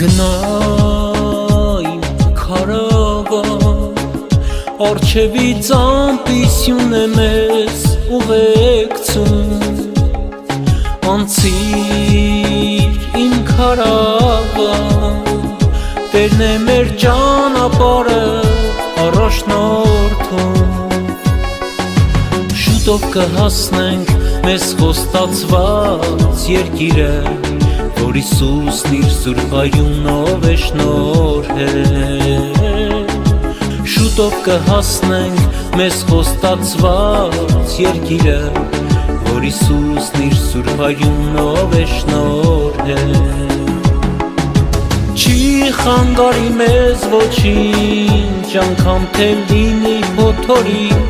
Գնա իմ քարավան, առջևից ամպիսյուն է մեզ ուղեկցում, անցիր իմ քարավան, Տերն է մեր ճանապարհը առաջնորդում, շուտով կհասնենք մեզ խոստացված երկիրը, որ Հիսուսն իր սուրբ արյունով է շնորհել, շուտով կհասնենք մեզ խոստացված երկիրը, որ Հիսուսն իր սուրբ արյունով է շնորհել, չի խանգարի մեզ ոչինչ, անգամ թե լինի փոթորիկ,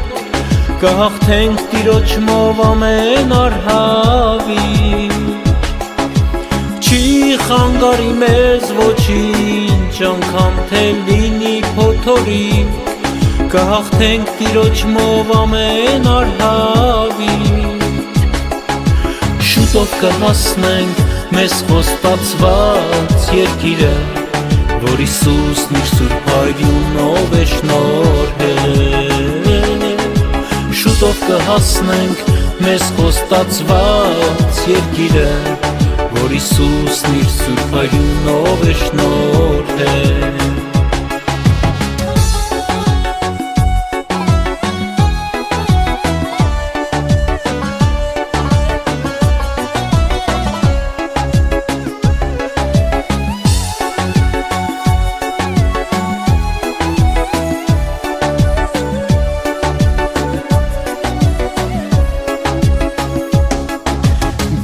կհաղթենք Տիրոջմով ամեն առհավիր, չի խանգարի մեզ ոչինչ, անգամ թե լինի փոթորիկ, կհաղթենք Տիրոջմով ամեն առհավիր, շուտով կհասնենք մեզ խոստացված երկիրը, որ Հիսուսն իր սուրբ արյունով է շնորհել, շուտով կհասնենք մեզ խոստացված երկիրը, որ Հիսուսն իր սուրբ արյունով է շնորհել,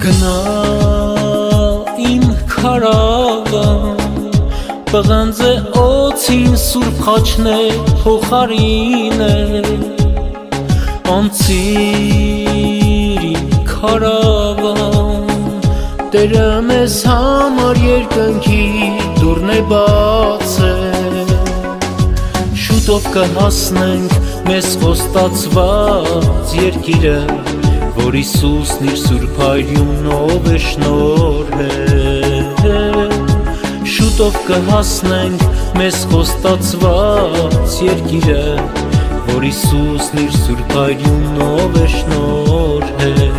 Գնա իմ քարավան, պղնձե օձին սուրբ խաչներ փոխարինել, անցիր իմ քարավան, Տերը մեզ համար երկնքի դուռն է բացել, շուտով կհասնենք մեզ խոստացված երկիրը, որ Հիսուսն իր սուրբ արյունով է շնորհել, շուտով կհասնենք մեզ խոստացված երկիրը, որ Հիսուսն իր սուրբ արյունով է շնորհել,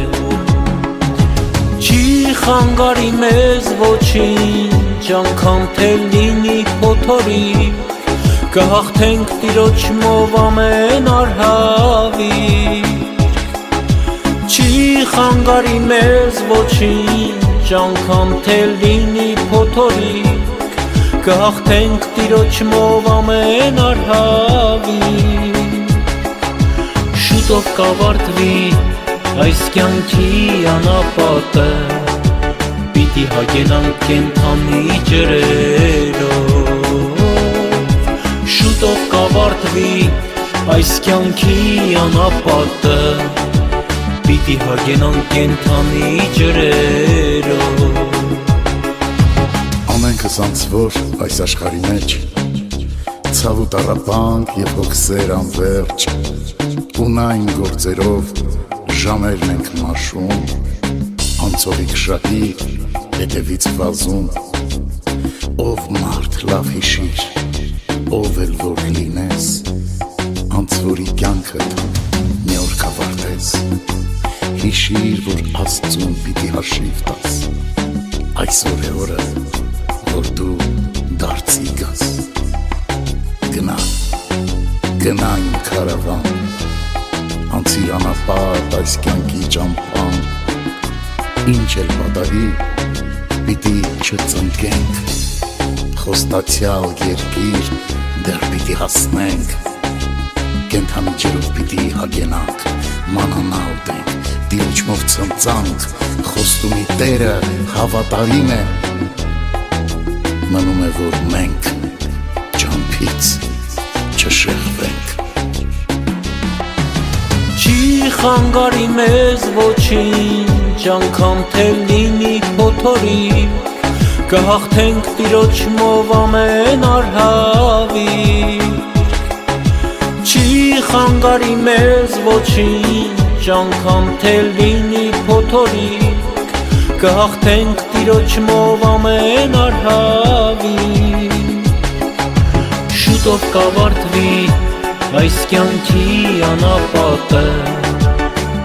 չի խանգարի մեզ ոչինչ, անգամ թե լինի փոթորիկ, կհաղթենք Տիրոջմով ամեն առհավիր, չի խանգարի մեզ ոչինչ, անգամ թե լինի փոթորիկ, կհաղթենք Տիրոջմով ամեն առհավիր, շուտով կավարտվի այս կյանքի անապատը, պիտի հագենանք կենդանի ջրերով, շուտով կավարտվի այս կյանքի անապատը, պիտի հագենանք կենդանի ջրերով, ամենքս անցվոր այս աշխարհի մեջ, ցավ ու տառապանք և հոգսեր անվերջ, ունայն գործերով ժամերն ենք մաշում, անցողիկ շահի հետևից վազում, ով մարդ լավ հիշիր, ով էլ որ լինես, անցվորի կյանքդ մի օր կավարտես, հիշիր, որ Աստծուն պիտի հաշիվ տաս, այսօր է օրը, որ դու դարձի գաս, գնա իմ քարավան, անցիր անապատ այս կյանքի ճամփան, ինչ էլ պատահի, պիտի չծնկենք, խոստացյալ երկիր դեռ պիտի հասնենք, կենդանի ջրով պիտի հագենանք, մանանալ ենք, Տիրոջմով ցնծանք, խոստումի Տերը հավատարիմ է, մնում է որ մենք ճամփից չշեղվենք, չի խանգարի մեզ ոչինչ, անգամ թե լինի փոթորիկ, կհաղթենք Տիրոջմով ամեն առհավիր, չի խանգարի մեզ ոչինչ, անգամ թե լինի փոթորիկ, կհաղթենք տիրոջմով ամեն արհավի։ Շուտով կավարտվի այս կյանքի անապատը,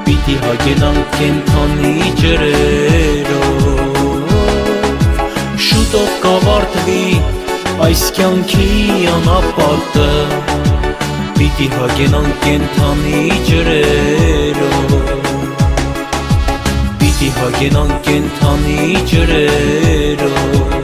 պիտի հագենանք կենդանի ջրերով։ Շուտով կավարտվի այս կյանքի անապատը, պիտի հագենանք կենդանի ջրերով, պիտի հագենանք կենդանի ջրերով։